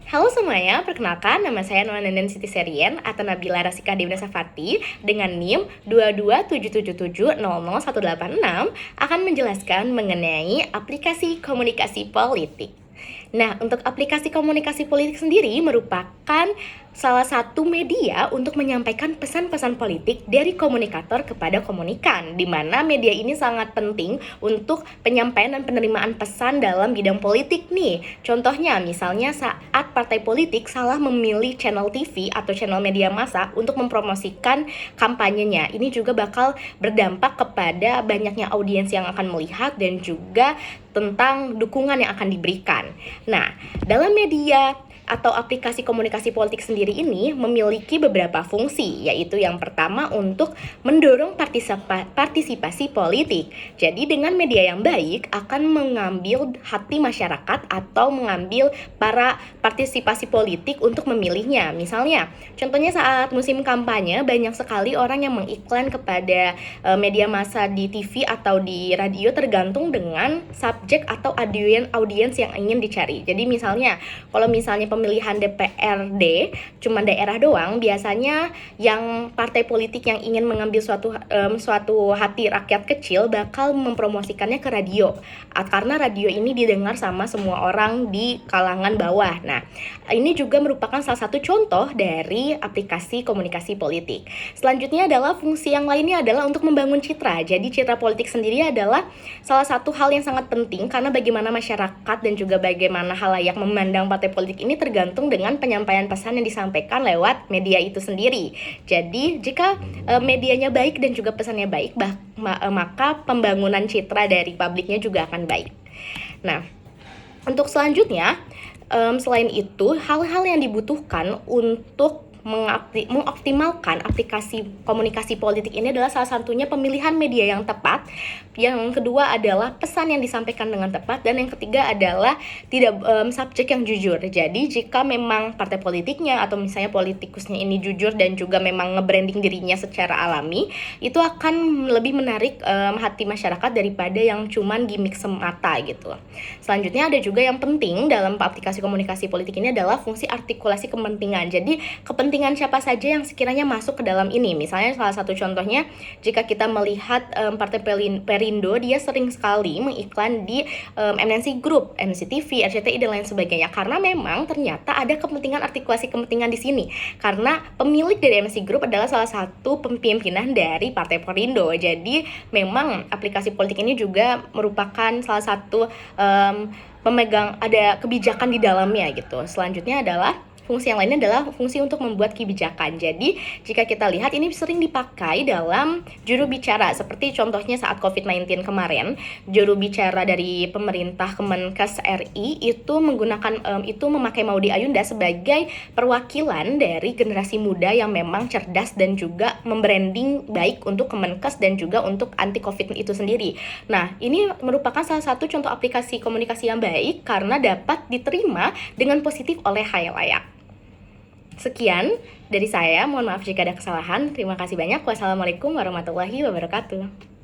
Halo semuanya, perkenalkan nama saya Nurhanan Siti Serien atau Nabila Rasika Dewi Safati dengan NIM 22777000186 akan menjelaskan mengenai aplikasi komunikasi politik. Nah, untuk aplikasi komunikasi politik sendiri merupakan salah satu media untuk menyampaikan pesan-pesan politik dari komunikator kepada komunikan, di mana media ini sangat penting untuk penyampaian dan penerimaan pesan dalam bidang politik nih. Contohnya, misalnya saat partai politik salah memilih channel TV atau channel media massa untuk mempromosikan kampanyenya. Ini juga bakal berdampak kepada banyaknya audiens yang akan melihat dan juga tentang dukungan yang akan diberikan. Nah, dalam media atau aplikasi komunikasi politik sendiri ini memiliki beberapa fungsi, yaitu yang pertama untuk mendorong partisipasi politik. Jadi dengan media yang baik akan mengambil hati masyarakat atau mengambil para partisipasi politik untuk memilihnya. Misalnya, contohnya saat musim kampanye banyak sekali orang yang mengiklan kepada media massa di TV atau di radio tergantung dengan subjek atau audiens yang ingin dicari. Jadi misalnya, kalau misalnya pemilihan DPRD cuma daerah doang, biasanya yang partai politik yang ingin mengambil suatu hati rakyat kecil bakal mempromosikannya ke radio, karena radio ini didengar sama semua orang di kalangan bawah. Nah, ini juga merupakan salah satu contoh dari aplikasi komunikasi politik. Selanjutnya adalah fungsi yang lainnya adalah untuk membangun citra. Jadi citra politik sendiri adalah salah satu hal yang sangat penting karena bagaimana masyarakat dan juga bagaimana halayak memandang partai politik ini tergantung dengan penyampaian pesan yang disampaikan lewat media itu sendiri. Jadi jika medianya baik dan juga pesannya baik, maka pembangunan citra dari publiknya juga akan baik. Nah, untuk selanjutnya, selain itu, hal-hal yang dibutuhkan untuk mengoptimalkan aplikasi komunikasi politik ini adalah salah satunya pemilihan media yang tepat, yang kedua adalah pesan yang disampaikan dengan tepat, dan yang ketiga adalah tidak subjek yang jujur. Jadi jika memang partai politiknya atau misalnya politikusnya ini jujur dan juga memang nge-branding dirinya secara alami, itu akan lebih menarik hati masyarakat daripada yang cuman gimmick semata gitu. Selanjutnya ada juga yang penting dalam aplikasi komunikasi politik ini adalah fungsi artikulasi kepentingan. Jadi kepentingan siapa saja yang sekiranya masuk ke dalam ini. Misalnya salah satu contohnya, jika kita melihat Partai Perindo, dia sering sekali mengiklan di MNC Group, MNC TV, RCTI dan lain sebagainya. Karena memang ternyata ada kepentingan artikulasi kepentingan di sini. Karena pemilik dari MNC Group adalah salah satu pimpinan dari Partai Perindo. Jadi memang aplikasi politik ini juga merupakan salah satu pemegang, ada kebijakan di dalamnya gitu. Selanjutnya adalah fungsi yang lainnya adalah fungsi untuk membuat kebijakan. Jadi, jika kita lihat ini sering dipakai dalam juru bicara, seperti contohnya saat COVID-19 kemarin, juru bicara dari pemerintah Kemenkes RI itu memakai Maudy Ayunda sebagai perwakilan dari generasi muda yang memang cerdas dan juga membranding baik untuk Kemenkes dan juga untuk anti COVID itu sendiri. Nah, ini merupakan salah satu contoh aplikasi komunikasi yang baik karena dapat diterima dengan positif oleh khalayak. Sekian dari saya, mohon maaf jika ada kesalahan. Terima kasih banyak. Wassalamualaikum warahmatullahi wabarakatuh.